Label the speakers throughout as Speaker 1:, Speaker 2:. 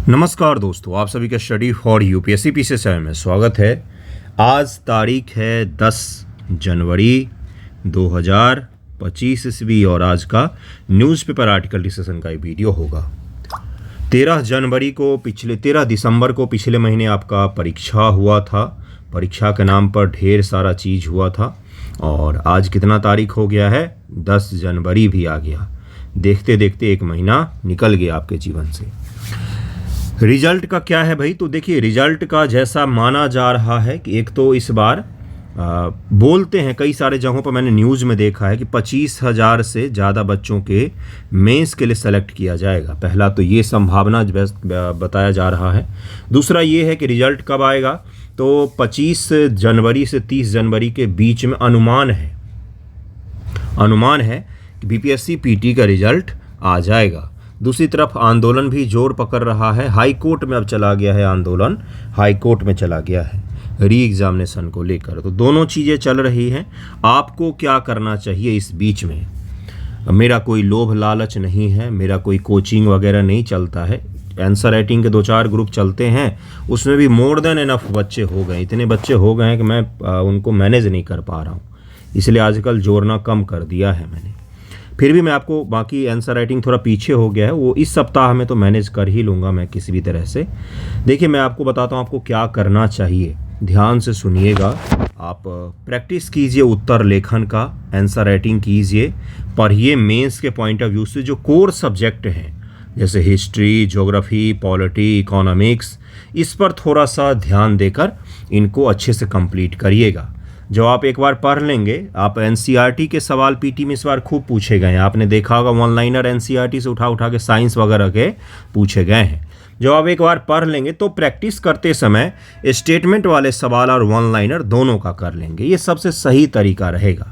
Speaker 1: नमस्कार दोस्तों, आप सभी का study for UPSC PCS channel में स्वागत है। आज तारीख है 10 जनवरी 2025 ईस्वी और आज का न्यूज़पेपर आर्टिकल डिस्कशन का ये वीडियो होगा। 13 दिसंबर को पिछले महीने आपका परीक्षा हुआ था। परीक्षा के नाम पर ढेर सारा चीज़ हुआ था और आज कितना तारीख हो गया है? 10 जनवरी भी आ गया। देखते देखते एक महीना निकल गया आपके जीवन से। रिजल्ट का क्या है भाई? तो देखिए, रिजल्ट का जैसा माना जा रहा है कि एक तो इस बार बोलते हैं कई सारे जगहों पर, मैंने न्यूज़ में देखा है कि 25,000 से ज़्यादा बच्चों के मेंस के लिए सेलेक्ट किया जाएगा। पहला तो ये संभावना बताया जा रहा है। दूसरा ये है कि रिजल्ट कब आएगा, तो 25 जनवरी से 30 जनवरी के बीच में अनुमान है कि बीपीएससी पीटी का रिजल्ट आ जाएगा। दूसरी तरफ आंदोलन भी जोर पकड़ रहा है। हाई कोर्ट में अब चला गया है आंदोलन, हाई कोर्ट में चला गया है री एग्जामिनेशन को लेकर। तो दोनों चीज़ें चल रही हैं। आपको क्या करना चाहिए इस बीच में? मेरा कोई लोभ लालच नहीं है, मेरा कोई कोचिंग वगैरह नहीं चलता है। आंसर राइटिंग के 2-4 ग्रुप चलते हैं, उसमें भी मोर देन इनफ बच्चे हो गए। इतने बच्चे हो गए हैं कि मैं उनको मैनेज नहीं कर पा रहा हूँ, इसलिए आजकल जोड़ना कम कर दिया है मैंने। फिर भी मैं आपको, बाकी आंसर राइटिंग थोड़ा पीछे हो गया है, वो इस सप्ताह में तो मैनेज कर ही लूँगा मैं किसी भी तरह से। देखिए, मैं आपको बताता हूँ आपको क्या करना चाहिए, ध्यान से सुनिएगा। आप प्रैक्टिस कीजिए उत्तर लेखन का, आंसर राइटिंग कीजिए, पढ़िए मेंस के पॉइंट ऑफ व्यू से जो कोर सब्जेक्ट हैं जैसे हिस्ट्री, ज्योग्राफी, पॉलिटी, इकोनॉमिक्स, इस पर थोड़ा सा ध्यान देकर इनको अच्छे से कंप्लीट करिएगा। जो आप एक बार पढ़ लेंगे, आप एनसीईआरटी के सवाल पीटी में इस बार खूब पूछे गए हैं। आपने देखा होगा वन लाइनर एनसीईआरटी से उठा के साइंस वगैरह के पूछे गए हैं। जो आप एक बार पढ़ लेंगे तो प्रैक्टिस करते समय स्टेटमेंट वाले सवाल और वन लाइनर दोनों का कर लेंगे। ये सबसे सही तरीका रहेगा।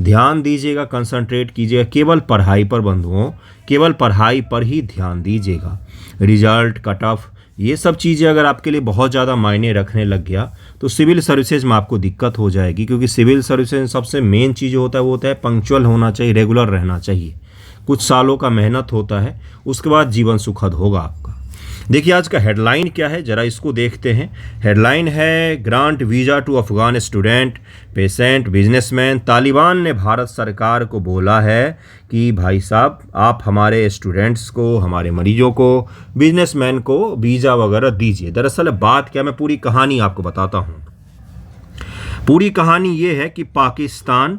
Speaker 1: ध्यान दीजिएगा, कंसंट्रेट कीजिएगा केवल पढ़ाई पर बंधुओं, केवल पढ़ाई पर ही ध्यान दीजिएगा। रिजल्ट, कट ऑफ, ये सब चीज़ें अगर आपके लिए बहुत ज़्यादा मायने रखने लग गया तो सिविल सर्विसेज में आपको दिक्कत हो जाएगी, क्योंकि सिविल सर्विसेज में सबसे मेन चीज़ होता है वो होता है पंक्चुअल होना चाहिए, रेगुलर रहना चाहिए। कुछ सालों का मेहनत होता है, उसके बाद जीवन सुखद होगा आपका। देखिए, आज का हेडलाइन क्या है, ज़रा इसको देखते हैं। हेडलाइन है grant visa to Afghan student, patient, businessman. Taliban ने भारत सरकार को बोला है कि भाई साहब, आप हमारे स्टूडेंट्स को, हमारे मरीजों को, बिजनेसमैन को वीज़ा वगैरह दीजिए। दरअसल बात क्या, मैं पूरी कहानी आपको बताता हूँ। पूरी कहानी ये है कि पाकिस्तान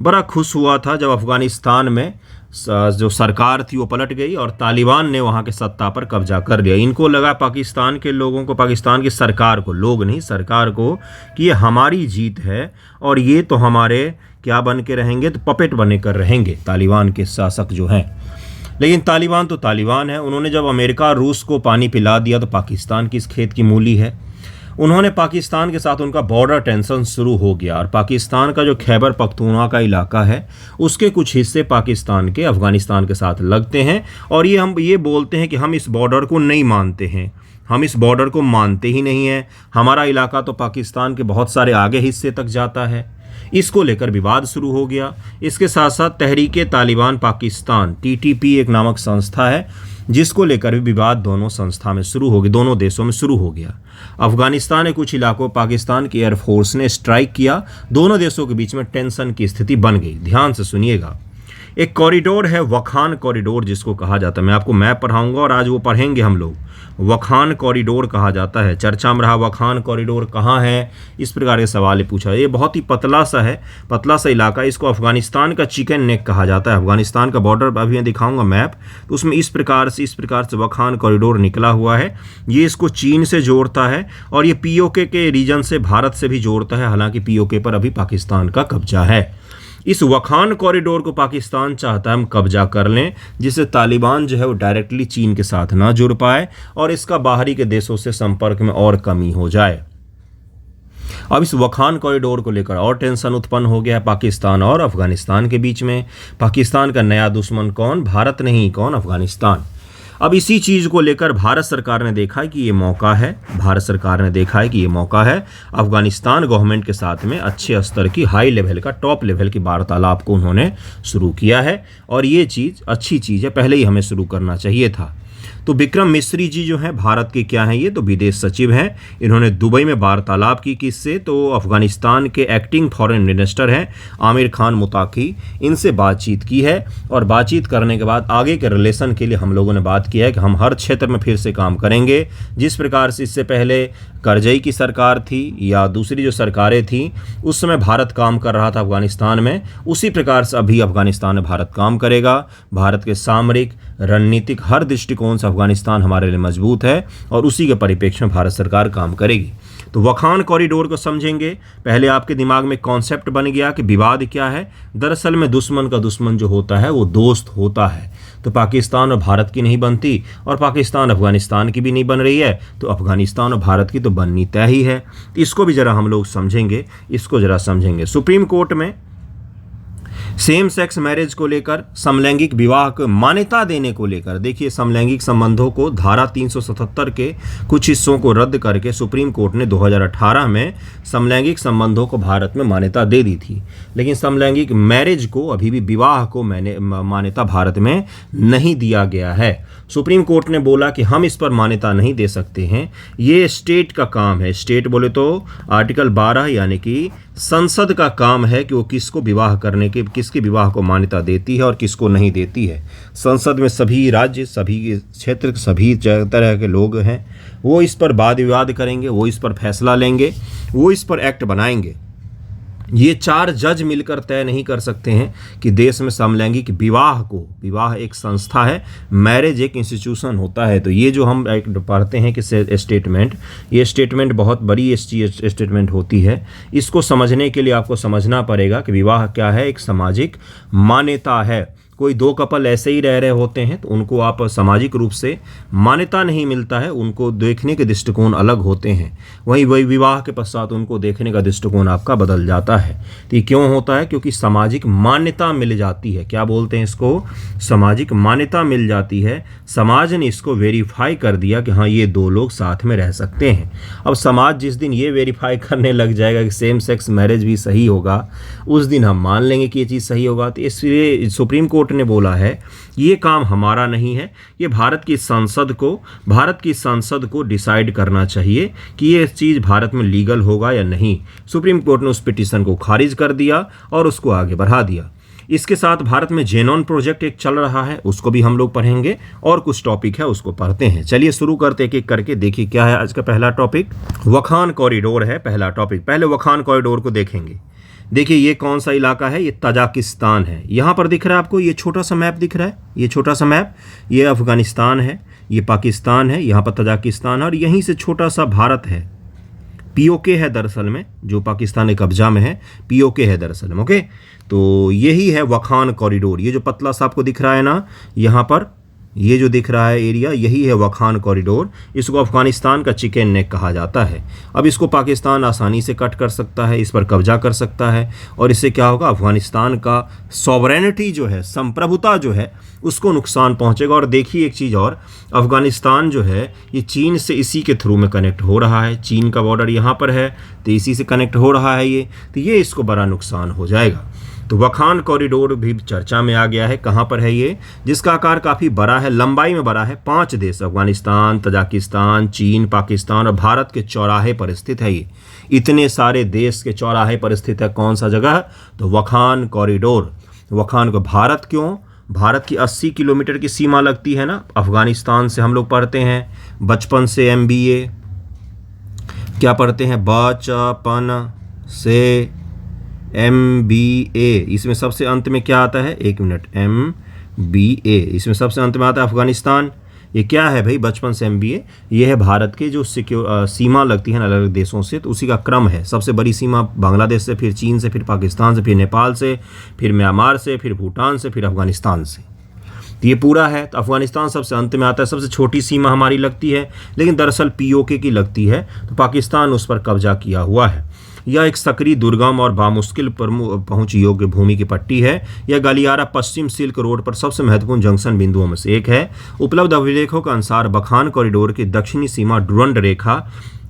Speaker 1: बड़ा खुश हुआ था जब अफ़गानिस्तान में जो सरकार थी वो पलट गई और तालिबान ने वहाँ के सत्ता पर कब्जा कर लिया। इनको लगा, पाकिस्तान के लोगों को, पाकिस्तान की सरकार को, लोग नहीं सरकार को, कि ये हमारी जीत है और ये तो हमारे क्या बन के रहेंगे, तो पपेट बने कर रहेंगे तालिबान के शासक जो हैं। लेकिन तालिबान तो तालिबान है। उन्होंने जब अमेरिका रूस को पानी पिला दिया तो पाकिस्तान की इस खेत की मूली है। उन्होंने पाकिस्तान के साथ उनका बॉर्डर टेंशन शुरू हो गया और पाकिस्तान का जो खैबर पख्तूनख्वा का इलाका है उसके कुछ हिस्से पाकिस्तान के अफ़गानिस्तान के साथ लगते हैं और हम ये बोलते हैं कि हम इस बॉर्डर को नहीं मानते हैं, हम इस बॉर्डर को मानते ही नहीं हैं। हमारा इलाका तो पाकिस्तान के बहुत सारे आगे हिस्से तक जाता है। इसको लेकर विवाद शुरू हो गया। इसके साथ साथ तहरीके तालिबान पाकिस्तान, TTP एक नामक संस्था है, जिसको लेकर भी विवाद दोनों संस्था में शुरू हो गया, दोनों देशों में शुरू हो गया। अफगानिस्तान के कुछ इलाकों पाकिस्तान की एयरफोर्स ने स्ट्राइक किया, दोनों देशों के बीच में टेंशन की स्थिति बन गई। ध्यान से सुनिएगा। एक कॉरिडोर है, वखान कॉरिडोर जिसको कहा जाता है। मैं आपको मैप पढ़ाऊंगा और आज वो पढ़ेंगे हम लोग। वखान कॉरिडोर कहा जाता है, चर्चा में रहा वखान कॉरिडोर कहाँ है, इस प्रकार के सवाल पूछा। ये बहुत ही पतला सा इलाका, इसको अफगानिस्तान का चिकन नेक कहा जाता है। अफगानिस्तान का बॉर्डर अभी मैं दिखाऊंगा मैप, तो उसमें इस प्रकार से वखान कॉरिडोर निकला हुआ है। ये इसको चीन से जोड़ता है और ये POK के रीजन से भारत से भी जोड़ता है। हालांकि POK पर अभी पाकिस्तान का कब्जा है। इस वखान कॉरिडोर को पाकिस्तान चाहता है हम कब्जा कर लें, जिससे तालिबान जो है वो डायरेक्टली चीन के साथ ना जुड़ पाए और इसका बाहरी के देशों से संपर्क में और कमी हो जाए। अब इस वखान कॉरिडोर को लेकर और टेंशन उत्पन्न हो गया है पाकिस्तान और अफगानिस्तान के बीच में। पाकिस्तान का नया दुश्मन कौन? भारत नहीं, कौन? अफगानिस्तान। अब इसी चीज़ को लेकर भारत सरकार ने देखा है कि ये मौका है, अफगानिस्तान गवर्नमेंट के साथ में अच्छे स्तर की, हाई लेवल का, टॉप लेवल की वार्तालाप को उन्होंने शुरू किया है और ये चीज़ अच्छी चीज़ है, पहले ही हमें शुरू करना चाहिए था। तो विक्रम मिस्री जी जो हैं भारत के क्या हैं, ये तो विदेश सचिव हैं। इन्होंने दुबई में वार्तालाप की किससे, तो अफगानिस्तान के एक्टिंग फॉरेन मिनिस्टर हैं आमिर खान मुताकी, इनसे बातचीत की है। और बातचीत करने के बाद आगे के रिलेशन के लिए हम लोगों ने बात किया है कि हम हर क्षेत्र में फिर से काम करेंगे। जिस प्रकार से इससे पहले करजई की सरकार थी या दूसरी जो सरकारें थी उस समय भारत काम कर रहा था अफगानिस्तान में, उसी प्रकार से अभी अफगानिस्तान में भारत काम करेगा। भारत के सामरिक रणनीतिक हर दृष्टिकोण से अफगानिस्तान हमारे लिए मजबूत है और उसी के परिप्रेक्ष्य में भारत सरकार काम करेगी। तो वखान कॉरिडोर को समझेंगे। पहले आपके दिमाग में कॉन्सेप्ट बन गया कि विवाद क्या है। दरअसल में दुश्मन का दुश्मन जो होता है वो दोस्त होता है। तो पाकिस्तान और भारत की नहीं बनती और पाकिस्तान अफगानिस्तान की भी नहीं बन रही है, तो अफगानिस्तान और भारत की तो बननी तय ही है। इसको भी ज़रा हम लोग समझेंगे, इसको ज़रा समझेंगे। सुप्रीम कोर्ट में सेम सेक्स मैरिज को लेकर, समलैंगिक विवाह को मान्यता देने को लेकर, देखिए समलैंगिक संबंधों को धारा 377 के कुछ हिस्सों को रद्द करके सुप्रीम कोर्ट ने 2018 में समलैंगिक संबंधों को भारत में मान्यता दे दी थी। लेकिन समलैंगिक मैरिज को, अभी भी विवाह को मान्यता भारत में नहीं दिया गया है। सुप्रीम कोर्ट ने बोला कि हम इस पर मान्यता नहीं दे सकते हैं, ये स्टेट का काम है। स्टेट बोले तो आर्टिकल 12 यानी कि संसद का काम है कि वो किसको विवाह करने के, किसके विवाह को मान्यता देती है और किसको नहीं देती है। संसद में सभी राज्य, सभी क्षेत्र, सभी तरह के लोग हैं, वो इस पर वाद विवाद करेंगे, वो इस पर फैसला लेंगे, वो इस पर एक्ट बनाएंगे। ये 4 जज मिलकर तय नहीं कर सकते हैं कि देश में समलैंगिक विवाह को, विवाह एक संस्था है, मैरिज एक इंस्टीट्यूशन होता है। तो ये जो हम पढ़ते हैं कि स्टेटमेंट, ये स्टेटमेंट बहुत बड़ी स्टेटमेंट होती है। इसको समझने के लिए आपको समझना पड़ेगा कि विवाह क्या है, एक सामाजिक मान्यता है। कोई 2 कपल ऐसे ही रह रहे होते हैं तो उनको आप सामाजिक रूप से मान्यता नहीं मिलता है, उनको देखने के दृष्टिकोण अलग होते हैं। वही विवाह के पश्चात उनको देखने का दृष्टिकोण आपका बदल जाता है। तो ये क्यों होता है? क्योंकि सामाजिक मान्यता मिल जाती है। क्या बोलते हैं इसको? सामाजिक मान्यता मिल जाती है। समाज ने इसको वेरीफाई कर दिया कि हाँ, ये 2 लोग साथ में रह सकते हैं। अब समाज जिस दिन ये वेरीफाई करने लग जाएगा कि सेम सेक्स मैरिज भी सही होगा, उस दिन हम मान लेंगे कि ये चीज़ सही होगा। तो इसलिए सुप्रीम कोर्ट ने बोला है ये काम हमारा नहीं है, ये भारत की संसद को डिसाइड करना चाहिए कि ये चीज़ भारत में लीगल होगा या नहीं। सुप्रीम कोर्ट ने उस पिटीशन को खारिज कर दिया और उसको आगे बढ़ा दिया। इसके साथ भारत में जेनॉन प्रोजेक्ट एक चल रहा है, उसको भी हम लोग पढ़ेंगे और कुछ टॉपिक है उसको पढ़ते हैं। चलिए शुरू करते एक एक करके। देखिए क्या है आज का पहला टॉपिक, वखान कॉरिडोर है पहला टॉपिक। पहले वखान कॉरिडोर को देखेंगे। देखिए ये कौन सा इलाका है, ये तजाकिस्तान है। यहाँ पर दिख रहा है आपको, ये छोटा सा मैप दिख रहा है, ये छोटा सा मैप, ये अफगानिस्तान है, ये पाकिस्तान है, यहाँ पर तजाकिस्तान है और यहीं से छोटा सा भारत है। पीओके है दरअसल में, जो पाकिस्तान के कब्जा में है, पीओके है दरअसल में। ओके, तो यही है वखान कॉरिडोर। ये जो पतला सा आपको दिख रहा है ना, यहाँ पर ये जो दिख रहा है एरिया, यही है वखान कॉरिडोर। इसको अफगानिस्तान का चिकन नेक कहा जाता है। अब इसको पाकिस्तान आसानी से कट कर सकता है, इस पर कब्जा कर सकता है और इससे क्या होगा, अफगानिस्तान का सॉवरेनिटी जो है, संप्रभुता जो है, उसको नुकसान पहुंचेगा। और देखिए एक चीज़ और, अफगानिस्तान जो है ये चीन से इसी के थ्रू में कनेक्ट हो रहा है। चीन का बॉर्डर यहाँ पर है तो इसी से कनेक्ट हो रहा है ये, तो ये इसको बड़ा नुकसान हो जाएगा। तो वखान कॉरिडोर भी चर्चा में आ गया है। कहाँ पर है ये? जिसका आकार काफ़ी बड़ा है, लंबाई में बड़ा है। 5 देश, अफगानिस्तान, तजाकिस्तान, चीन, पाकिस्तान और भारत के चौराहे पर स्थित है। ये इतने सारे देश के चौराहे पर स्थित है। कौन सा जगह? तो वखान कॉरिडोर। वखान को भारत क्यों? भारत की 80 किलोमीटर की सीमा लगती है ना अफगानिस्तान से। हम लोग पढ़ते हैं बचपन से MBA, क्या पढ़ते हैं? बचपन से MBA। इसमें सबसे अंत में क्या आता है? 1 मिनट, MBA इसमें सबसे अंत में आता है अफगानिस्तान। ये क्या है भाई? बचपन से MBA। ये है भारत के जो सीमा लगती है ना अलग अलग देशों से, तो उसी का क्रम है। सबसे बड़ी सीमा बांग्लादेश से, फिर चीन से, फिर पाकिस्तान से, फिर नेपाल से, फिर म्यांमार से, फिर भूटान से, फिर अफगानिस्तान से। तो ये पूरा है। तो अफगानिस्तान सबसे अंत में आता है। सबसे छोटी सीमा हमारी लगती है, लेकिन दरअसल POK की लगती है। तो पाकिस्तान उस पर कब्जा किया हुआ है। यह एक सक्रिय, दुर्गम और बामुश्किल पहुंच योग्य भूमि की पट्टी है। यह गलियारा पश्चिम सिल्क रोड पर सबसे महत्वपूर्ण जंक्शन बिंदुओं में से एक है। उपलब्ध अभिलेखों के अनुसार वखान कॉरिडोर की दक्षिणी सीमा डुरंड रेखा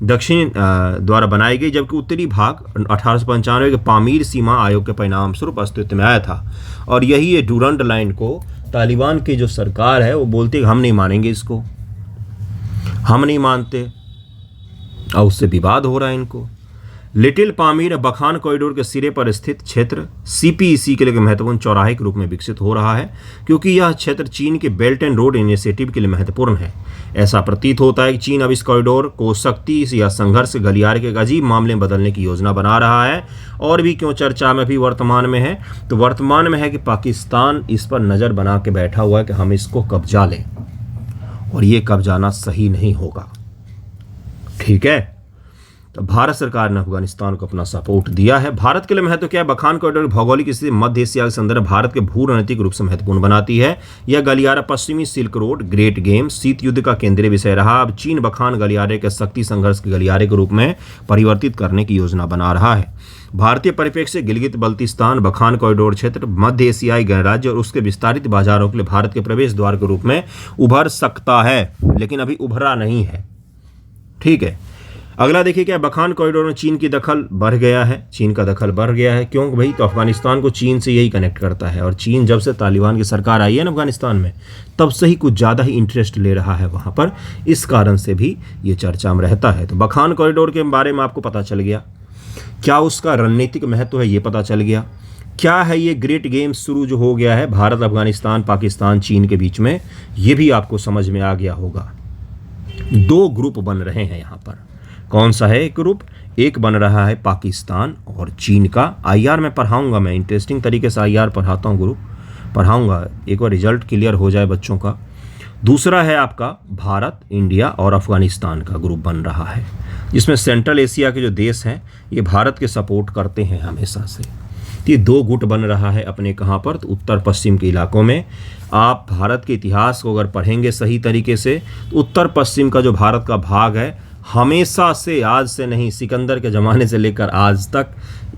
Speaker 1: दक्षिण द्वारा बनाई गई, जबकि उत्तरी भाग 1895 के पामीर सीमा आयोग के परिणाम स्वरूप अस्तित्व में आया था। और यही ये डूरंड लाइन को तालिबान की जो सरकार है वो बोलती है हम नहीं मानेंगे इसको, हम नहीं मानते, और उससे विवाद हो रहा है इनको। लिटिल पामीर बखान कॉरिडोर के सिरे पर स्थित क्षेत्र सीपीईसी के लिए महत्वपूर्ण चौराहे के रूप में विकसित हो रहा है, क्योंकि यह क्षेत्र चीन के बेल्ट एंड रोड इनिशिएटिव के लिए महत्वपूर्ण है। ऐसा प्रतीत होता है कि चीन अब इस कॉरिडोर को शक्ति या संघर्ष गलियारे के अजीब मामले में बदलने की योजना बना रहा है। और भी क्यों चर्चा में भी वर्तमान में है, तो वर्तमान में है कि पाकिस्तान इस पर नज़र बना के बैठा हुआ है कि हम इसको कब्जा लें, और ये कब्जाना सही नहीं होगा। ठीक है, तो भारत सरकार ने अफगानिस्तान को अपना सपोर्ट दिया है। भारत के लिए महत्व क्या है? बखान कॉरिडोर भौगोलिक स्थिति मध्य एशिया के संदर्भ भारत के भू रणनीतिक रूप से महत्वपूर्ण बनाती है। यह गलियारा पश्चिमी सिल्क रोड, ग्रेट गेम, शीत युद्ध का केंद्रीय विषय रहा। अब चीन बखान गलियारे के शक्ति संघर्ष के गलियारे के रूप में परिवर्तित करने की योजना बना रहा है। भारतीय परिप्रेक्ष्य से गिलगित बल्तिस्तान बखान कॉरिडोर क्षेत्र मध्य एशियाई गणराज्य और उसके विस्तारित बाजारों के लिए भारत के प्रवेश द्वार के रूप में उभर सकता है, लेकिन अभी उभरा नहीं है। ठीक है, अगला देखिए क्या, बखान कॉरिडोर में चीन की दखल बढ़ गया है। चीन का दखल बढ़ गया है, क्यों भाई? तो अफगानिस्तान को चीन से यही कनेक्ट करता है, और चीन जब से तालिबान की सरकार आई है ना अफगानिस्तान में, तब से ही कुछ ज़्यादा ही इंटरेस्ट ले रहा है वहाँ पर, इस कारण से भी ये चर्चा में रहता है। तो बखान कॉरिडोर के बारे में आपको पता चल गया, क्या उसका रणनीतिक महत्व है ये पता चल गया, क्या है ये ग्रेट गेम शुरू जो हो गया है भारत, अफगानिस्तान, पाकिस्तान, चीन के बीच में, ये भी आपको समझ में आ गया होगा। 2 ग्रुप बन रहे हैं यहाँ पर। कौन सा है एक ग्रुप? एक बन रहा है पाकिस्तान और चीन का। आईआर में पढ़ाऊंगा, मैं इंटरेस्टिंग तरीके से आईआर पढ़ाता हूँ, ग्रुप पढ़ाऊंगा, एक बार रिजल्ट क्लियर हो जाए बच्चों का। दूसरा है आपका भारत, इंडिया और अफगानिस्तान का ग्रुप बन रहा है, जिसमें सेंट्रल एशिया के जो देश हैं ये भारत के सपोर्ट करते हैं हमेशा से। ये 2 गुट बन रहा है अपने कहाँ पर? तो उत्तर पश्चिम के इलाकों में। आप भारत के इतिहास को अगर पढ़ेंगे सही तरीके से, तो उत्तर पश्चिम का जो भारत का भाग है, हमेशा से, आज से नहीं, सिकंदर के ज़माने से लेकर आज तक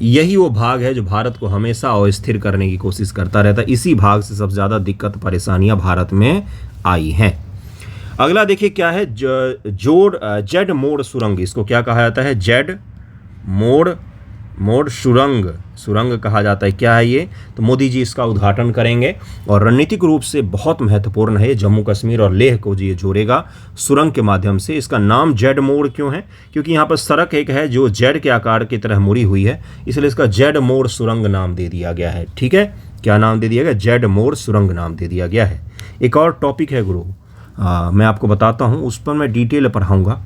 Speaker 1: यही वो भाग है जो भारत को हमेशा अस्थिर करने की कोशिश करता रहता है। इसी भाग से सबसे ज़्यादा दिक्कत परेशानियां भारत में आई हैं। अगला देखिए क्या है, जेड मोड़ सुरंग, इसको क्या कहा जाता है? जेड मोड़ सुरंग कहा जाता है। क्या है ये? तो मोदी जी इसका उद्घाटन करेंगे, और रणनीतिक रूप से बहुत महत्वपूर्ण है। जम्मू कश्मीर और लेह को ये जोड़ेगा सुरंग के माध्यम से। इसका नाम जेड मोड़ क्यों है? क्योंकि यहाँ पर सड़क एक है जो जेड के आकार की तरह मुड़ी हुई है, इसलिए इसका जेड मोड़ सुरंग नाम दे दिया गया है। ठीक है, क्या नाम दे दिया गया? जेड मोड़ सुरंग नाम दे दिया गया है। एक और टॉपिक है गुरु, मैं आपको बताता हूँ, उस पर मैं डिटेल पढ़ाऊँगा।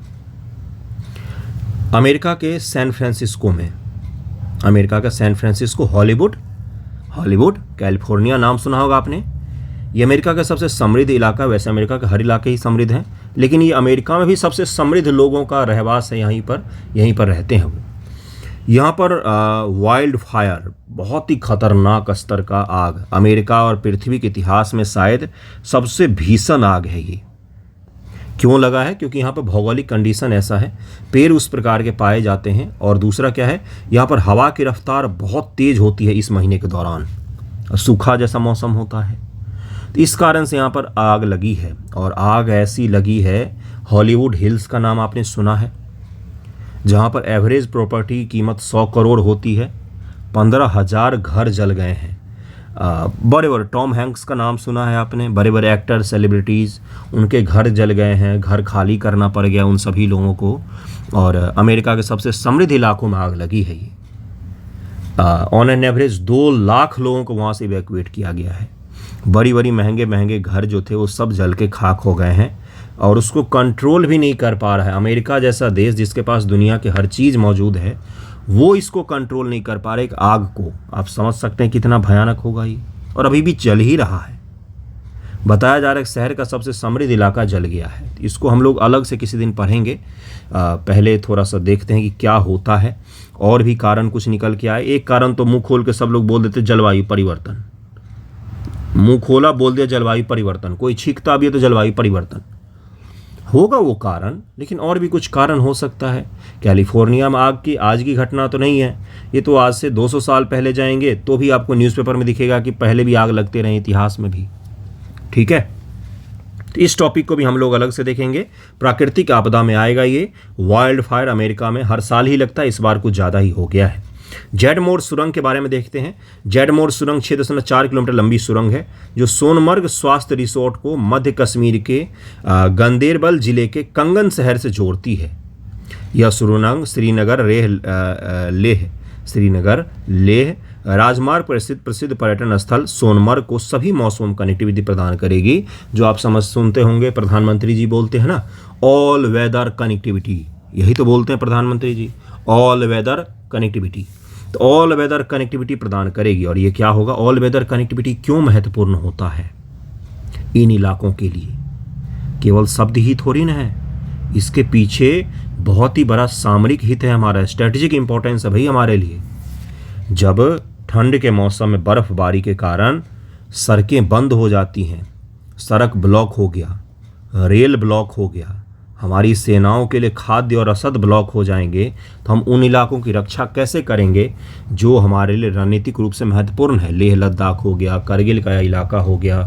Speaker 1: अमेरिका के सैन फ्रांसिस्को में, अमेरिका का सैन फ्रांसिस्को, हॉलीवुड कैलिफोर्निया नाम सुना होगा आपने। ये अमेरिका का सबसे समृद्ध इलाका, वैसे अमेरिका के हर इलाके ही समृद्ध हैं, लेकिन ये अमेरिका में भी सबसे समृद्ध लोगों का रहवास है। यहीं पर रहते हैं वो। यहाँ पर वाइल्ड फायर, बहुत ही खतरनाक स्तर का आग, अमेरिका और पृथ्वी के इतिहास में शायद सबसे भीषण आग है ये। क्यों लगा है? क्योंकि यहाँ पर भौगोलिक कंडीशन ऐसा है, पेड़ उस प्रकार के पाए जाते हैं, और दूसरा क्या है, यहाँ पर हवा की रफ्तार बहुत तेज़ होती है इस महीने के दौरान, सूखा जैसा मौसम होता है, तो इस कारण से यहाँ पर आग लगी है। और आग ऐसी लगी है, हॉलीवुड हिल्स का नाम आपने सुना है, जहाँ पर एवरेज प्रॉपर्टी की कीमत 100 करोड़ होती है। 15,000 घर जल गए हैं। बड़े बड़े टॉम हैंक्स का नाम सुना है आपने, बड़े बड़े एक्टर, सेलिब्रिटीज़, उनके घर जल गए हैं, घर खाली करना पड़ गया उन सभी लोगों को। और अमेरिका के सबसे समृद्ध इलाकों में आग लगी है ये। ऑन एन एवरेज 2 लाख लोगों को वहाँ से इवैक्यूएट किया गया है। बड़ी बड़ी महंगे घर जो थे वो सब जल के खाक हो गए हैं, और उसको कंट्रोल भी नहीं कर पा रहा है। अमेरिका जैसा देश जिसके पास दुनिया की हर चीज़ मौजूद है, वो इसको कंट्रोल नहीं कर पा रहे। एक आग को आप समझ सकते हैं कितना भयानक होगा ये, और अभी भी जल ही रहा है। बताया जा रहा है कि शहर का सबसे समृद्ध इलाका जल गया है। इसको हम लोग अलग से किसी दिन पढ़ेंगे। पहले थोड़ा सा देखते हैं कि क्या होता है, और भी कारण कुछ निकल के आए। एक कारण तो मुंह खोल के सब लोग बोल देते जलवायु परिवर्तन, मुंह खोला बोल दिया जलवायु परिवर्तन, कोई छींकता भी है तो जलवायु परिवर्तन होगा वो कारण, लेकिन और भी कुछ कारण हो सकता है। कैलिफोर्निया में आग की आज की घटना तो नहीं है, ये तो आज से 200 साल पहले जाएंगे तो भी आपको न्यूज़पेपर में दिखेगा कि पहले भी आग लगते रहे इतिहास में भी। ठीक है, तो इस टॉपिक को भी हम लोग अलग से देखेंगे। प्राकृतिक आपदा में आएगा ये। वाइल्ड फायर अमेरिका में हर साल ही लगता है, इस बार कुछ ज़्यादा ही हो गया है। जेडमोर सुरंग के बारे में देखते हैं। जेडमोर सुरंग 6.4 किलोमीटर लंबी सुरंग है जो सोनमर्ग स्वास्थ्य रिसोर्ट को मध्य कश्मीर के गंदेरबल जिले के कंगन शहर से जोड़ती है। यह सुरंग श्रीनगर लेह राजमार्ग प्रसिद्ध पर्यटन स्थल सोनमर्ग को सभी मौसम कनेक्टिविटी प्रदान करेगी। जो आप सुनते होंगे प्रधानमंत्री जी बोलते हैं ना, ऑल वेदर कनेक्टिविटी, यही तो बोलते हैं प्रधानमंत्री जी, ऑल वेदर कनेक्टिविटी। तो ऑल वेदर कनेक्टिविटी प्रदान करेगी। और ये क्या होगा, ऑल वेदर कनेक्टिविटी क्यों महत्वपूर्ण होता है इन इलाकों के लिए? केवल शब्द ही थोड़ी ना है, इसके पीछे बहुत ही बड़ा सामरिक हित है हमारा, स्ट्रेटेजिक इंपॉर्टेंस है भाई हमारे लिए। जब ठंड के मौसम में बर्फबारी के कारण सड़कें बंद हो जाती हैं, सड़क ब्लॉक हो गया, रेल ब्लॉक हो गया, हमारी सेनाओं के लिए खाद्य और रसद ब्लॉक हो जाएंगे, तो हम उन इलाकों की रक्षा कैसे करेंगे जो हमारे लिए रणनीतिक रूप से महत्वपूर्ण है। लेह लद्दाख हो गया, करगिल का इलाका हो गया,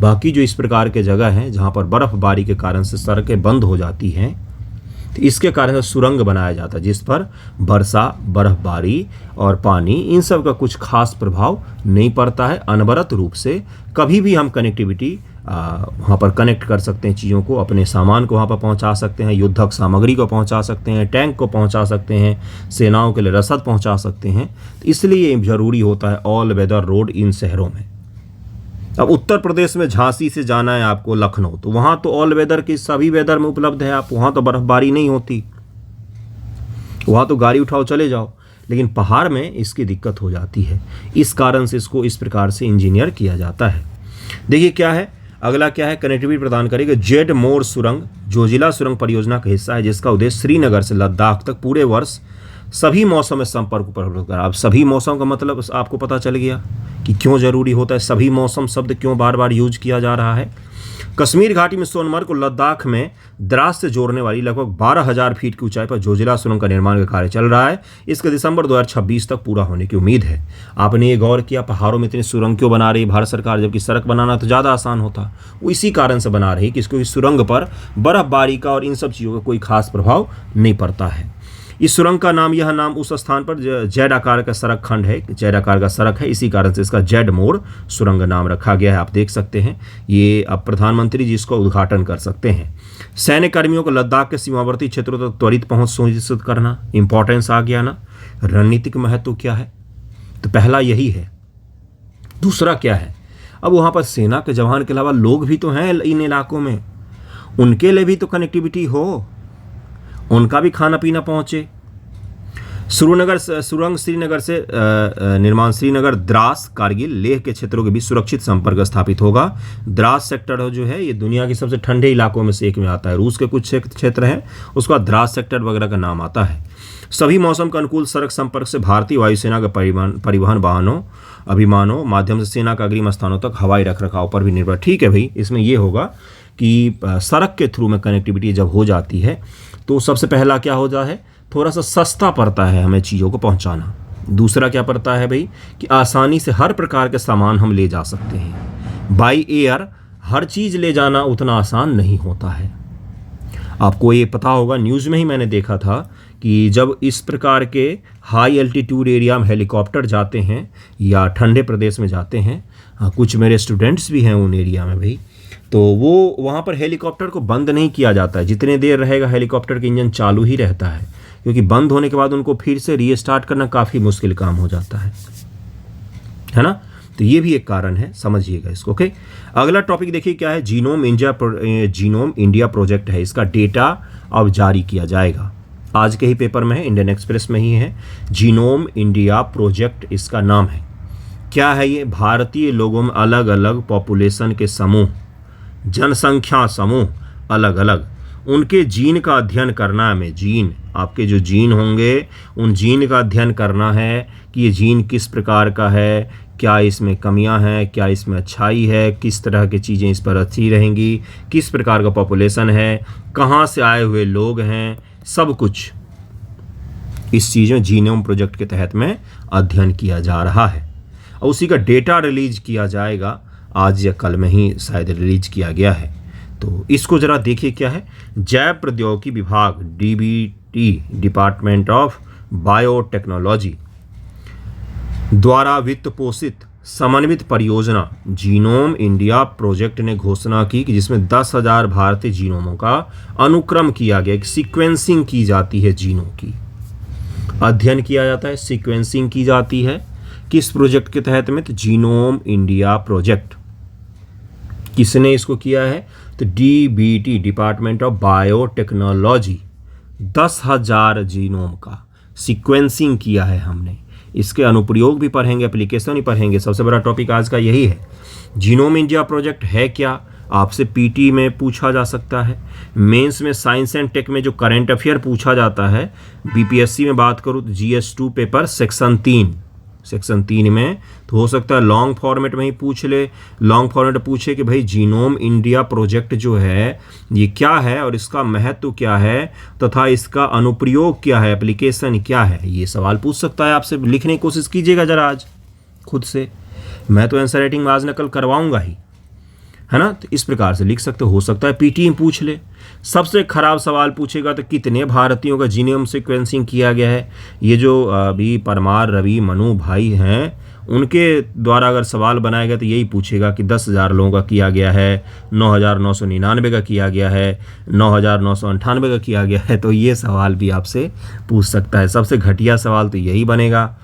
Speaker 1: बाकी जो इस प्रकार के जगह हैं जहाँ पर बर्फबारी के कारण से सड़कें बंद हो जाती हैं, तो इसके कारण से सुरंग बनाया जाता है जिस पर वर्षा, बर्फबारी और पानी इन सब का कुछ खास प्रभाव नहीं पड़ता है। अनवरत रूप से कभी भी हम कनेक्टिविटी वहाँ पर कनेक्ट कर सकते हैं, चीज़ों को, अपने सामान को वहाँ पर पहुँचा सकते हैं, युद्धक सामग्री को पहुँचा सकते हैं, टैंक को पहुँचा सकते हैं, सेनाओं के लिए रसद पहुँचा सकते हैं। तो इसलिए ज़रूरी होता है ऑल वेदर रोड इन शहरों में। अब उत्तर प्रदेश में झांसी से जाना है आपको लखनऊ, तो वहाँ तो ऑल वेदर की सभी वेदर में उपलब्ध है। आप वहाँ तो बर्फबारी नहीं होती, वहाँ तो गाड़ी उठाओ चले जाओ, लेकिन पहाड़ में इसकी दिक्कत हो जाती है। इस कारण से इसको इस प्रकार से इंजीनियर किया जाता है। देखिए क्या है अगला, क्या है, कनेक्टिविटी प्रदान करेगा। जेडमोर सुरंग जोजिला सुरंग परियोजना का हिस्सा है जिसका उद्देश्य श्रीनगर से लद्दाख तक पूरे वर्ष सभी मौसम में संपर्क उपलब्ध करा। अब सभी मौसम का मतलब आपको पता चल गया कि क्यों जरूरी होता है, सभी मौसम शब्द क्यों बार बार यूज किया जा रहा है। कश्मीर घाटी में सोनमर्ग को लद्दाख में द्रास से जोड़ने वाली लगभग 12,000 फीट की ऊंचाई पर जोजिला सुरंग का निर्माण का कार्य चल रहा है। इसका दिसंबर 2026 तक पूरा होने की उम्मीद है। आपने ये गौर किया पहाड़ों में इतनी सुरंग क्यों बना रही भारत सरकार, जबकि सड़क बनाना तो ज़्यादा आसान होता? वो इसी कारण से बना रही कि इसको इस सुरंग पर बर्फबारी का और इन सब चीज़ों का कोई खास प्रभाव नहीं पड़ता है। इस सुरंग का नाम, यह नाम उस स्थान पर जेड आकार का सड़क खंड है, जेड आकार का सड़क है, इसी कारण से इसका जेडमोर सुरंग नाम रखा गया है। आप देख सकते हैं ये अब प्रधानमंत्री जी इसका उद्घाटन कर सकते हैं। सैन्य कर्मियों को लद्दाख के सीमावर्ती क्षेत्रों तक त्वरित पहुंच सुनिश्चित करना, इंपॉर्टेंस आ गया ना। रणनीतिक महत्व क्या है, तो पहला यही है। दूसरा क्या है, अब वहाँ पर सेना के जवान के अलावा लोग भी तो हैं इन इलाकों में, उनके लिए भी तो कनेक्टिविटी हो, उनका भी खाना पीना पहुंचे। सुरंग श्रीनगर से निर्माण श्रीनगर, द्रास, कारगिल, लेह के क्षेत्रों के बीच सुरक्षित संपर्क स्थापित होगा। द्रास सेक्टर जो है ये दुनिया के सबसे ठंडे इलाकों में से एक में आता है। रूस के कुछ क्षेत्र हैं, उसका द्रास सेक्टर वगैरह का नाम आता है। सभी मौसम का अनुकूल सड़क संपर्क से भारतीय वायुसेना के परिवहन वाहनों अभिमानों माध्यम से सेना का अग्रिम स्थानों तक हवाई रखरखाव पर भी निर्भर। ठीक है भाई, इसमें यह होगा कि सड़क के थ्रू में कनेक्टिविटी जब हो जाती है तो सबसे पहला क्या हो जाता है, थोड़ा सा सस्ता पड़ता है हमें चीज़ों को पहुंचाना। दूसरा क्या पड़ता है भाई कि आसानी से हर प्रकार के सामान हम ले जा सकते हैं। बाई एयर हर चीज़ ले जाना उतना आसान नहीं होता है। आपको ये पता होगा, न्यूज़ में ही मैंने देखा था कि जब इस प्रकार के हाई एल्टीट्यूड एरिया में हेलीकॉप्टर जाते हैं या ठंडे प्रदेश में जाते हैं, कुछ मेरे स्टूडेंट्स भी हैं उन एरिया में भाई, तो वो वहाँ पर हेलीकॉप्टर को बंद नहीं किया जाता है। जितने देर रहेगा हेलीकॉप्टर का इंजन चालू ही रहता है, क्योंकि बंद होने के बाद उनको फिर से रीस्टार्ट करना काफ़ी मुश्किल काम हो जाता है ना। तो ये भी एक कारण है, समझिएगा इसको। ओके, अगला टॉपिक देखिए क्या है, जीनोम इंडिया प्रोजेक्ट है। इसका डेटा अब जारी किया जाएगा, आज के ही पेपर में है, इंडियन एक्सप्रेस में ही है। जीनोम इंडिया प्रोजेक्ट इसका नाम है। क्या है ये, भारतीय लोगों में अलग अलग पॉपुलेशन के समूह, जनसंख्या समूह अलग अलग, उनके जीन का अध्ययन करना है। हमें जीन, आपके जो जीन होंगे उन जीन का अध्ययन करना है कि ये जीन किस प्रकार का है, क्या इसमें कमियां हैं, क्या इसमें अच्छाई है, किस तरह की चीज़ें इस पर अच्छी रहेंगी, किस प्रकार का पॉपुलेशन है, कहाँ से आए हुए लोग हैं, सब कुछ इस चीज़ में जीनोम प्रोजेक्ट के तहत में अध्ययन किया जा रहा है। और उसी का डेटा रिलीज किया जाएगा, आज या कल में ही शायद रिलीज किया गया है। तो इसको जरा देखिए क्या है। जैव प्रौद्योगिकी विभाग DBT डिपार्टमेंट ऑफ बायोटेक्नोलॉजी द्वारा वित्त पोषित समन्वित परियोजना जीनोम इंडिया प्रोजेक्ट ने घोषणा की कि जिसमें 10,000 भारतीय जीनोमों का अनुक्रम किया गया, एक सीक्वेंसिंग की जाती है, जीनों की अध्ययन किया जाता है, सीक्वेंसिंग की जाती है। किस प्रोजेक्ट के तहत में? तो जीनोम इंडिया प्रोजेक्ट। किसने इसको किया है? तो DBT department of biotechnology 10,000 genome का सीक्वेंसिंग किया है हमने। इसके अनुप्रयोग भी पढ़ेंगे, एप्लीकेशन ही पढ़ेंगे। सबसे बड़ा टॉपिक आज का यही है। जीनोम इंडिया प्रोजेक्ट है क्या? आपसे पीटी में पूछा जा सकता है, मेंस में साइंस एंड टेक में जो करंट अफेयर पूछा जाता है। बीपीएससी में बात करूँ तो GS2 पेपर सेक्शन 3 में तो हो सकता है लॉन्ग फॉर्मेट में ही पूछ ले। लॉन्ग फॉर्मेट पूछे कि भाई जीनोम इंडिया प्रोजेक्ट जो है ये क्या है और इसका महत्व क्या है तथा इसका अनुप्रयोग क्या है, एप्लीकेशन क्या है, ये सवाल पूछ सकता है आपसे। लिखने की कोशिश कीजिएगा जरा आज खुद से। मैं तो आंसर राइटिंग में आज नकल करवाऊंगा ही, है ना। तो इस प्रकार से लिख सकते हो सकता है पीटी में पूछ ले। सबसे खराब सवाल पूछेगा तो कितने भारतीयों का जीनोम सीक्वेंसिंग किया गया है। ये जो अभी परमार रवि मनु भाई हैं उनके द्वारा अगर सवाल बनाया गया तो यही पूछेगा कि 10,000 लोगों का किया गया है, 9,999 का किया गया है, 9,998 का किया गया है। तो ये सवाल भी आपसे पूछ सकता है। सबसे घटिया सवाल तो यही बनेगा।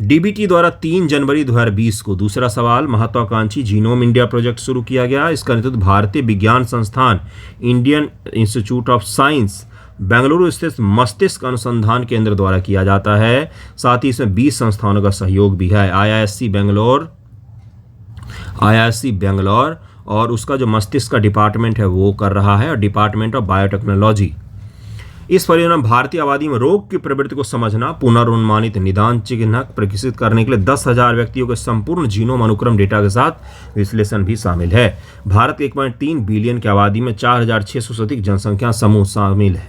Speaker 1: DBT द्वारा 3 जनवरी 2020 को दूसरा सवाल, महत्वाकांक्षी जीनोम इंडिया प्रोजेक्ट शुरू किया गया। इसका नेतृत्व भारतीय विज्ञान संस्थान Indian institute of science Bengaluru स्थित मस्तिष्क अनुसंधान केंद्र द्वारा किया जाता है। साथ ही इसमें 20 संस्थानों का सहयोग भी है। IISc बेंगलोर और उसका जो मस्तिष्क का डिपार्टमेंट है वो कर रहा है, और डिपार्टमेंट ऑफ बायोटेक्नोलॉजी। इस परियोजना भारतीय आबादी में रोग की प्रवृत्ति को समझना, पुनर्उन्मानित निदान चिन्हक प्रकाशित करने के लिए 10,000 व्यक्तियों के संपूर्ण जीनोम अनुक्रम डेटा के साथ विश्लेषण भी शामिल है। भारत के 1.3 बिलियन की आबादी में 4,600 से अधिक जनसंख्या समूह शामिल है।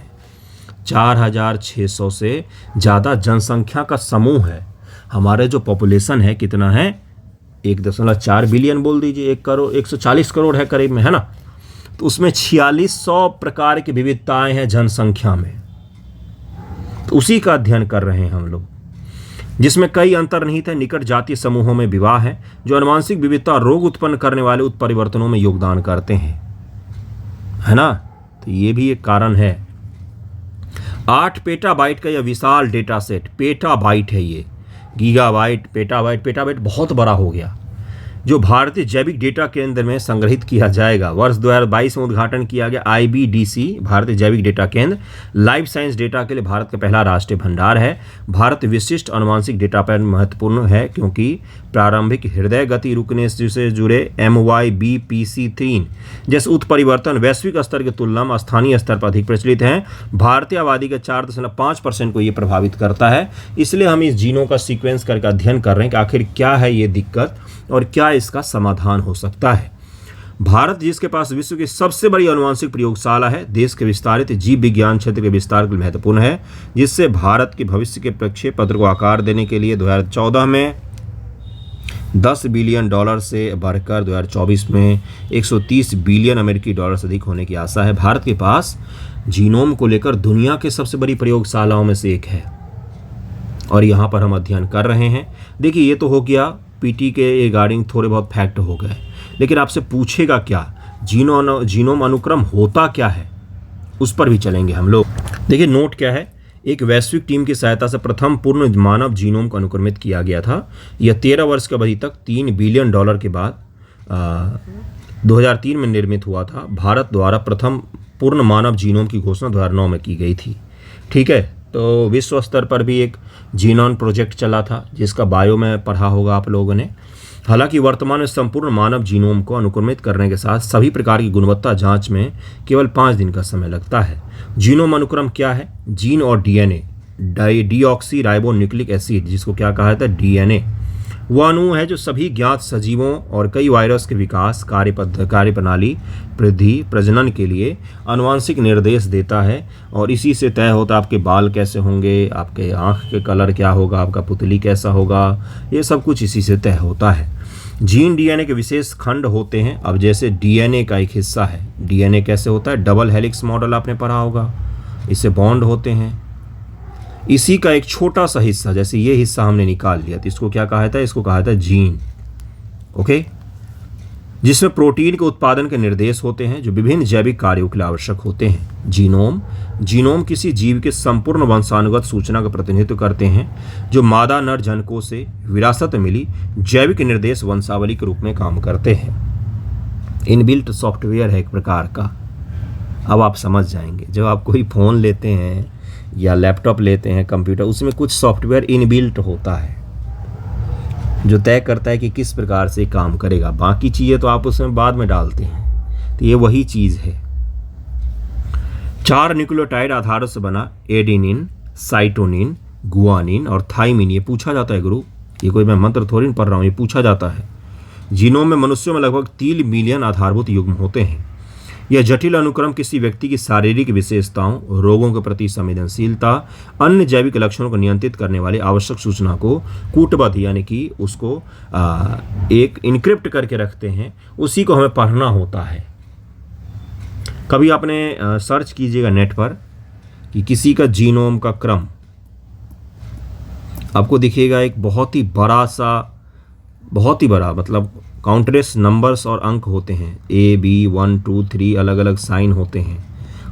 Speaker 1: 4,600 से ज़्यादा जनसंख्या का समूह है। हमारे जो पॉपुलेशन है कितना है? 1.4 बिलियन बोल दीजिए, 1 करोड़ 140 करोड़ है करीब में, है ना। तो उसमें 4600 प्रकार की विविधताएं हैं जनसंख्या में। तो उसी का अध्ययन कर रहे हैं हम लोग, जिसमें कई अंतर्निहित है। निकट जातीय समूहों में विवाह है जो अनुवांशिक विविधता और रोग उत्पन्न करने वाले उत्परिवर्तनों में योगदान करते हैं, है ना। तो ये भी एक कारण है। 8 पेटाबाइट का यह विशाल डेटा सेट, पेटाबाइट है ये, गीगाबाइट, पेटाबाइट बहुत बड़ा हो गया, जो भारतीय जैविक डेटा केंद्र में संग्रहित किया जाएगा। वर्ष 2022 में उद्घाटन किया गया IBDC भारतीय जैविक डेटा केंद्र लाइफ साइंस डेटा के लिए भारत का पहला राष्ट्रीय भंडार है। भारत विशिष्ट अनुवांशिक डेटा पर महत्वपूर्ण है क्योंकि प्रारंभिक हृदय गति रुकने से जुड़े MYBPC3 जैसे उत्परिवर्तन वैश्विक स्तर की तुलना में स्थानीय स्तर पर अधिक प्रचलित हैं। भारतीय आबादी के 4.5% को ये प्रभावित करता है। इसलिए हम इस जीनों का सीक्वेंस करके अध्ययन कर रहे हैं कि आखिर क्या है ये दिक्कत और क्या इसका समाधान हो सकता है। भारत जिसके पास विश्व की सबसे बड़ी अनुवांशिक प्रयोगशाला है, देश के विस्तारित जीव विज्ञान क्षेत्र के विस्तार के लिए महत्वपूर्ण है, जिससे भारत के भविष्य के प्रक्षेप पत्र को आकार देने के लिए 2014 में $10 बिलियन से बढ़कर 2024 में $130 बिलियन अमेरिकी डॉलर से अधिक होने की आशा है। भारत के पास जीनोम को लेकर दुनिया के सबसे बड़ी प्रयोगशालाओं में से एक है और यहाँ पर हम अध्ययन कर रहे हैं। देखिए ये तो हो गया पीटी के रिगार्डिंग, थोड़े बहुत फैक्ट हो गए, लेकिन आपसे पूछेगा क्या, जीनोम अनुक्रम होता क्या है, उस पर भी चलेंगे हम लोग। देखिए नोट क्या है, एक वैश्विक टीम की सहायता से प्रथम पूर्ण मानव जीनोम को अनुक्रमित किया गया था। यह 13 वर्ष की अवधि तक $3 बिलियन के बाद 2003 में निर्मित हुआ था। भारत द्वारा प्रथम पूर्ण मानव जीनोम की घोषणा 2009 में की गई थी। ठीक है, तो विश्व स्तर पर भी एक जीनोम प्रोजेक्ट चला था जिसका बायो में पढ़ा होगा आप लोगों ने। हालांकि वर्तमान में संपूर्ण मानव जीनोम को अनुक्रमित करने के साथ सभी प्रकार की गुणवत्ता जांच में केवल 5 दिन का समय लगता है। जीनोम अनुक्रम क्या है? जीन और DNA, deoxy ribo nucleic acid, जिसको क्या कहा जाता है? डीएनए, वह अणु है जो सभी ज्ञात सजीवों और कई वायरस के विकास, कार्यप्रणाली, वृद्धि, प्रजनन के लिए आनुवांशिक निर्देश देता है। और इसी से तय होता है आपके बाल कैसे होंगे, आपके आँख के कलर क्या होगा, आपका पुतली कैसा होगा, ये सब कुछ इसी से तय होता है। जीन डीएनए के विशेष खंड होते हैं। अब जैसे डीएनए का एक हिस्सा है, डीएनए कैसे होता है, डबल हेलिक्स मॉडल आपने पढ़ा होगा, इससे बॉन्ड होते हैं। इसी का एक छोटा सा हिस्सा, जैसे ये हिस्सा हमने निकाल लिया, तो इसको क्या कहा था, इसको कहा था जीन। ओके, जिसमें प्रोटीन के उत्पादन के निर्देश होते हैं जो विभिन्न जैविक कार्यों के लिए आवश्यक होते हैं। जीनोम किसी जीव के संपूर्ण वंशानुगत सूचना का प्रतिनिधित्व करते हैं जो मादा नर जनकों से विरासत मिली जैविक निर्देश वंशावली के रूप में काम करते हैं। इनबिल्ट सॉफ्टवेयर है एक प्रकार का। अब आप समझ जाएंगे, जब आप कोई फ़ोन लेते हैं या लैपटॉप लेते हैं, कंप्यूटर, उसमें कुछ सॉफ्टवेयर इनबिल्ट होता है जो तय करता है कि किस प्रकार से काम करेगा। बाकी चीज़ें तो आप उसमें बाद में डालते हैं, तो ये वही चीज़ है। 4 न्यूक्लियोटाइड आधारों से बना एडेनिन, साइटोनिन, गुआनिन और थाइमिन, ये पूछा जाता है गुरु, ये कोई मैं मंत्र थोड़ी न पढ़ रहा हूँ, ये पूछा जाता है। जीनोम में मनुष्यों में लगभग 3 मिलियन आधारभूत युग्म होते हैं। यह जटिल अनुक्रम किसी व्यक्ति की शारीरिक विशेषताओं, रोगों के प्रति संवेदनशीलता, अन्य जैविक लक्षणों को नियंत्रित करने वाली आवश्यक सूचना को कूटबद्ध यानी कि उसको एक इनक्रिप्ट करके रखते हैं, उसी को हमें पढ़ना होता है। कभी आपने सर्च कीजिएगा नेट पर कि किसी का जीनोम का क्रम, आपको दिखेगा एक बहुत ही बड़ा मतलब काउंटलेस नंबर्स और अंक होते हैं, A, B, 1, 2, 3 अलग अलग साइन होते हैं,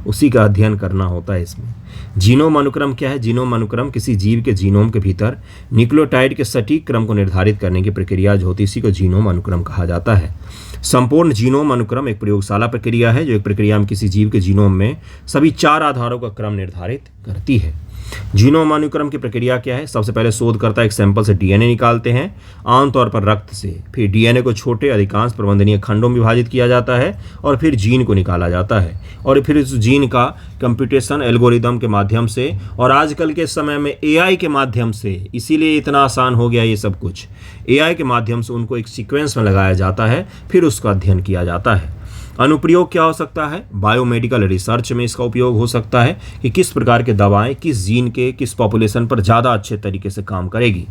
Speaker 1: उसी का अध्ययन करना होता है इसमें। जीनोम अनुक्रम क्या है? जीनोम अनुक्रम किसी जीव के जीनोम के भीतर न्यूक्लियोटाइड के सटीक क्रम को निर्धारित करने की प्रक्रिया जो होती है, इसी को जीनोम अनुक्रम कहा जाता है। संपूर्ण जीनोम अनुक्रम एक प्रयोगशाला प्रक्रिया है जो एक प्रक्रिया में किसी जीव के जीनोम में सभी 4 आधारों का क्रम निर्धारित करती है। जीनोम अनुक्रम की प्रक्रिया क्या है? सबसे पहले शोधकर्ता एक सैंपल से डीएनए निकालते हैं, आमतौर पर रक्त से। फिर डीएनए को छोटे अधिकांश प्रबंधनीय खंडों में विभाजित किया जाता है और फिर जीन को निकाला जाता है और फिर इस जीन का कंप्यूटेशन एल्गोरिदम के माध्यम से और आजकल के समय में एआई के माध्यम से, इसीलिए इतना आसान हो गया ये सब कुछ, एआई के माध्यम से उनको एक सीक्वेंस में लगाया जाता है, फिर उसका अध्ययन किया जाता है। अनुप्रयोग क्या हो सकता है? बायोमेडिकल रिसर्च में इसका उपयोग हो सकता है कि किस प्रकार के दवाएं किस जीन के किस पॉपुलेशन पर ज़्यादा अच्छे तरीके से काम करेगी।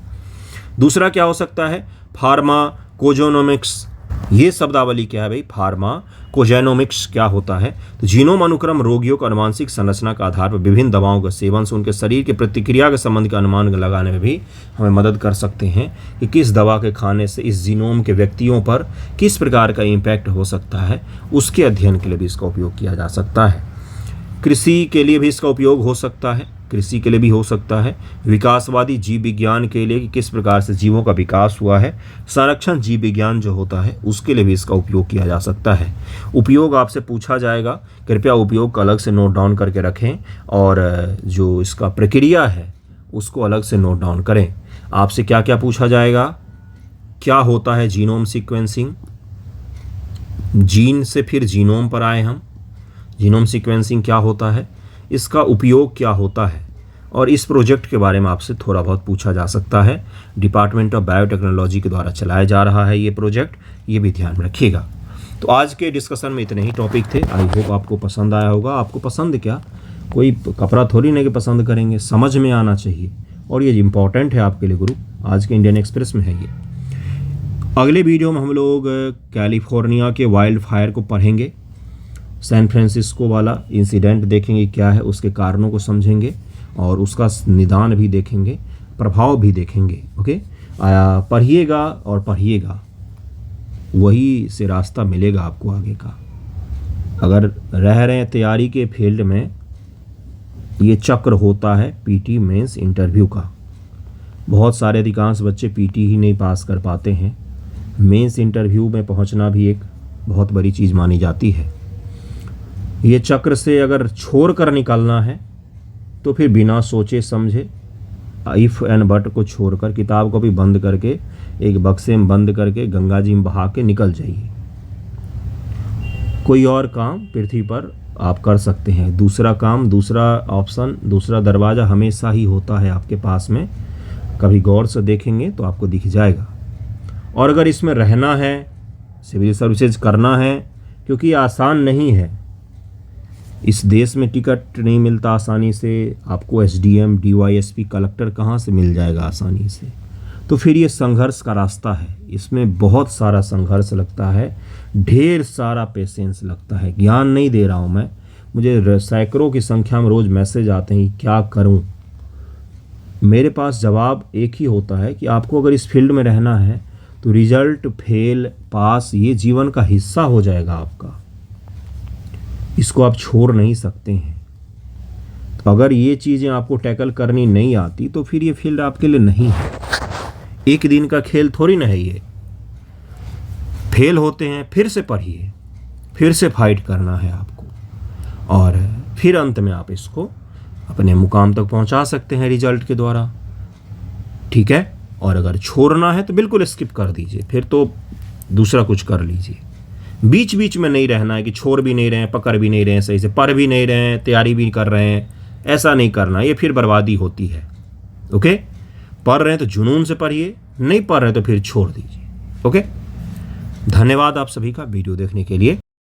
Speaker 1: दूसरा क्या हो सकता है? फार्माकोजेनोमिक्स। ये शब्दावली क्या है भाई? फार्माकोजेनोमिक्स क्या होता है? तो जीनोम अनुक्रम रोगियों को आनुवंशिक संरचना के आधार पर विभिन्न दवाओं के सेवन से उनके शरीर के प्रतिक्रिया के संबंध के अनुमान लगाने में भी हमें मदद कर सकते हैं कि किस दवा के खाने से इस जीनोम के व्यक्तियों पर किस प्रकार का इम्पैक्ट हो सकता है, उसके अध्ययन के लिए भी इसका उपयोग किया जा सकता है। कृषि के लिए भी इसका उपयोग हो सकता है, कृषि के लिए भी हो सकता है। विकासवादी जीव विज्ञान के लिए कि किस प्रकार से जीवों का विकास हुआ है, संरक्षण जीव विज्ञान जो होता है उसके लिए भी इसका उपयोग किया जा सकता है। उपयोग आपसे पूछा जाएगा, कृपया उपयोग का अलग से नोट डाउन करके रखें और जो इसका प्रक्रिया है उसको अलग से नोट डाउन करें। आपसे क्या क्या पूछा जाएगा? क्या होता है जीनोम सीक्वेंसिंग? जीन से फिर जीनोम पर आए हम। जीनोम सीक्वेंसिंग क्या होता है, इसका उपयोग क्या होता है, और इस प्रोजेक्ट के बारे में आपसे थोड़ा बहुत पूछा जा सकता है। डिपार्टमेंट ऑफ बायोटेक्नोलॉजी के द्वारा चलाया जा रहा है ये प्रोजेक्ट, ये भी ध्यान में रखिएगा। तो आज के डिस्कशन में इतने ही टॉपिक थे। आई होप आपको पसंद आया होगा। आपको पसंद क्या, कोई कपड़ा थोड़ी नहीं कि पसंद करेंगे, समझ में आना चाहिए और ये इम्पॉर्टेंट है आपके लिए गुरु। आज के इंडियन एक्सप्रेस में है ये। अगले वीडियो में हम लोग कैलिफोर्निया के वाइल्ड फायर को पढ़ेंगे, सैन फ्रांसिस्को वाला इंसिडेंट देखेंगे क्या है, उसके कारणों को समझेंगे और उसका निदान भी देखेंगे, प्रभाव भी देखेंगे। ओके, पढ़िएगा और पढ़िएगा, वही से रास्ता मिलेगा आपको आगे का। अगर रह रहे हैं तैयारी के फील्ड में, ये चक्र होता है पीटी मेंस इंटरव्यू का। बहुत सारे अधिकांश बच्चे पीटी ही नहीं पास कर पाते हैं, मेंस इंटरव्यू में पहुंचना भी एक बहुत बड़ी चीज़ मानी जाती है। ये चक्र से अगर छोड़ कर निकलना है तो फिर बिना सोचे समझे इफ़ एंड बट को छोड़कर, किताब को भी बंद करके एक बक्से में बंद करके गंगा जी में बहा के निकल जाइए। कोई और काम पृथ्वी पर आप कर सकते हैं। दूसरा काम, दूसरा ऑप्शन, दूसरा दरवाज़ा हमेशा ही होता है आपके पास में। कभी गौर से देखेंगे तो आपको दिख जाएगा। और अगर इसमें रहना है, सिविल सर्विसेज करना है, क्योंकि आसान नहीं है, इस देश में टिकट नहीं मिलता आसानी से। आपको एसडीएम, डीवाईएसपी, कलेक्टर कहाँ से मिल जाएगा आसानी से? तो फिर ये संघर्ष का रास्ता है, इसमें बहुत सारा संघर्ष लगता है, ढेर सारा पेशेंस लगता है। ज्ञान नहीं दे रहा हूँ मैं, मुझे सैकड़ों की संख्या में रोज़ मैसेज आते हैं क्या करूँ। मेरे पास जवाब एक ही होता है कि आपको अगर इस फील्ड में रहना है तो रिजल्ट, फेल, पास ये जीवन का हिस्सा हो जाएगा आपका, इसको आप छोड़ नहीं सकते हैं। तो अगर ये चीज़ें आपको टैकल करनी नहीं आती तो फिर ये फील्ड आपके लिए नहीं है। एक दिन का खेल थोड़ी ना है ये। फेल होते हैं फिर से पढ़िए, फिर से फाइट करना है आपको, और फिर अंत में आप इसको अपने मुकाम तक पहुंचा सकते हैं रिजल्ट के द्वारा, ठीक है। और अगर छोड़ना है तो बिल्कुल स्किप कर दीजिए, फिर तो दूसरा कुछ कर लीजिए। बीच बीच में नहीं रहना है कि छोड़ भी नहीं रहे हैं, पकड़ भी नहीं रहे हैं, सही से पढ़ भी नहीं रहे हैं, तैयारी भी कर रहे हैं, ऐसा नहीं करना, ये फिर बर्बादी होती है। ओके, पढ़ रहे हैं तो जुनून से पढ़िए, नहीं पढ़ रहे तो फिर छोड़ दीजिए। ओके, धन्यवाद आप सभी का वीडियो देखने के लिए।